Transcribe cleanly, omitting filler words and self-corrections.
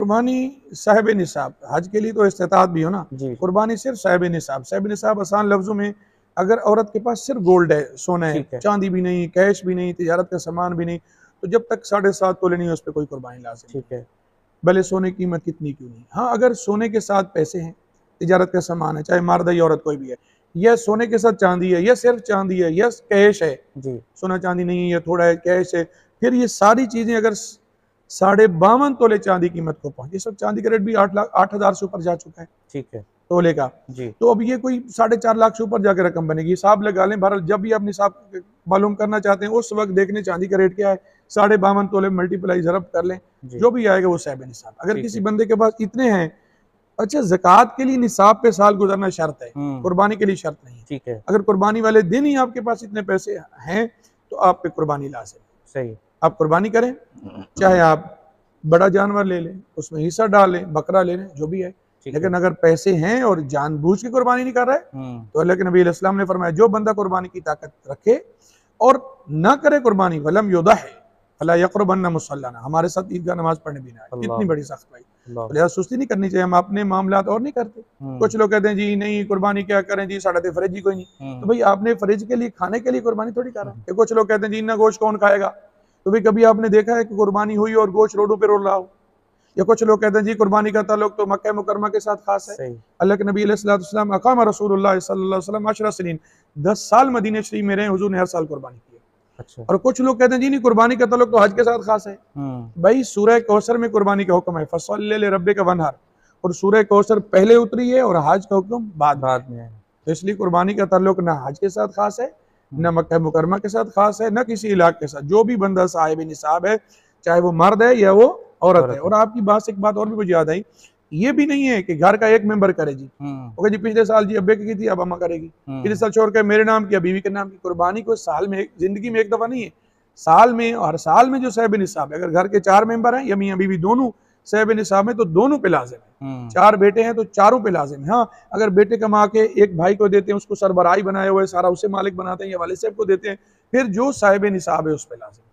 कुर्बानी साहिब निसाब, हज के लिए तो इस्तिताअत भी हो ना। जी कुर्बानी सिर्फ साहिब निसाब। साहिब निसाब आसान लफ्जों में, अगर औरत के पास सिर्फ गोल्ड है, सोना है, ठीक है। चांदी भी नहीं, कैश भी नहीं, तिजारत का सामान भी नहीं, तो जब तक 7.5 तोले नहीं है उस पर कोई कुर्बानी लाजिम ठीक नहीं है, है। भले सोने की कीमत कितनी क्यों नहीं। हाँ, अगर सोने के साथ पैसे हैं, तिजारत का सामान है, चाहे मर्द या औरत कोई भी है, या सोने के साथ चांदी है, या सिर्फ चांदी है, या कैश है, जी सोना चांदी नहीं है या थोड़ा है, कैश है, फिर ये सारी चीजें अगर 52.5 तोले चांदी कीमत को पहुंचे, इस वक्त चांदी का रेट भी 8,000 से ऊपर जा चुका है ठीक है। तोले का। जी तो अब ये कोई 4.5 लाख से ऊपर जाकर रकम बनेगी। हिसाब लगा लें, बहरहाल जब भी आप निसाब मालूम करना चाहते हैं उस वक्त देखने चांदी का रेट क्या है, 52.5 तोले मल्टीप्लाई जरब कर लें, जी जो भी आएगा वो साहिब निसाब। अगर ठीक किसी है। बंदे के पास इतने हैं, अच्छा ज़कात के लिए निसाब पे साल गुजरना शर्त है, हम्म। कुर्बानी के लिए शर्त नहीं है। ठीक है। अगर कुर्बानी वाले दिन ही आपके पास इतने पैसे हैं तो आप पे कुर्बानी लाजिम है। सही। आप कुर्बानी करें, चाहे आप बड़ा जानवर ले लें, उसमें हिस्सा डाल लें, बकरा ले लें, जो भी है, ठीक लेकिन है। अगर पैसे हैं और जानबूझ के कुर्बानी नहीं कर रहे, तो अल्लाह के नबी अलैहि सलाम ने फरमाया जो बंदा कुर्बानी की ताकत रखे और ना करे कुर्बानी, वलम युदा है फला यक़रबन्ना मुसल्लाना, हमारे साथ ईदगाह नमाज पढ़ने भी ना आए। अल्लाह कितनी बड़ी सख्त भाई। अल्लाह। तो लिहाजा सुस्ती नहीं करनी चाहिए, हम अपने मामलात और नहीं करते। कुछ लोग कहते हैं जी नहीं कुर्बानी क्या करें जी, साढ़े ते फर्ज ही कोई नहीं। तो भाई आपने फर्ज के लिए, खाने के लिए कुर्बानी थोड़ी कर रहे हैं। कुछ लोग कहते हैं जी इतना गोश्त कौन खाएगा, तो भाई कभी आपने देखा है कि कुर्बानी हुई और गोश्त रोडों पे रोल रहा हो। या कुछ लोग कहते हैं जी कुर्बानी का ताल्लुक तो मक्का मुकरमा के साथ खास है। सही। अल्लाह के नबी अलैहिस्सलाम अकाम रसूलुल्लाह सल्लल्लाहु अलैहि वसल्लम 10 सनीन, 10 साल मदीने शरीफ में रहे, हुजूर ने हर साल कुर्बानी की है। अच्छा। और कुछ लोग कहते हैं जी नहीं कुर्बानी का ताल्लुक तो हज के साथ खास है। भाई सूरह कौसर में कुर्बानी का हुक्म है, फसल्लि लिरब्बिका वनहर, और सूरह कौसर पहले उतरी है और हज का हुक्म बाद में है। तो इसलिए कुर्बानी का ताल्लुक ना हज के साथ खास है, न मक्का मुकरमा के साथ खास है, न किसी इलाके के साथ। जो भी बंदा साहिब निसाब है, चाहे वो मर्द है या वो औरत है। और आपकी बात से एक बात और भी मुझे याद आई, ये भी नहीं है कि घर का एक मेंबर करे जी, ओके जी पिछले साल जी अब्बे की थी अब अम्मा करेगी, पिछले साल छोड़ के मेरे नाम की बीवी के नाम की। कुर्बानी को साल में, जिंदगी में एक दफा नहीं है, साल में, हर साल में जो साहिब निसाब है, अगर घर के 4 मेंबर हैं या मियाँ बीवी दोनों साहिब निसाब में, तो दोनों पे लाजिम है। 4 बेटे हैं तो चारों पे लाजिम है। हाँ, अगर बेटे कमा के एक भाई को देते हैं, उसको सरबराही बनाए हुए सारा उसे मालिक बनाते हैं, या वाले साहब को देते हैं, फिर जो साहिब निसाब है उस पे लाजिम।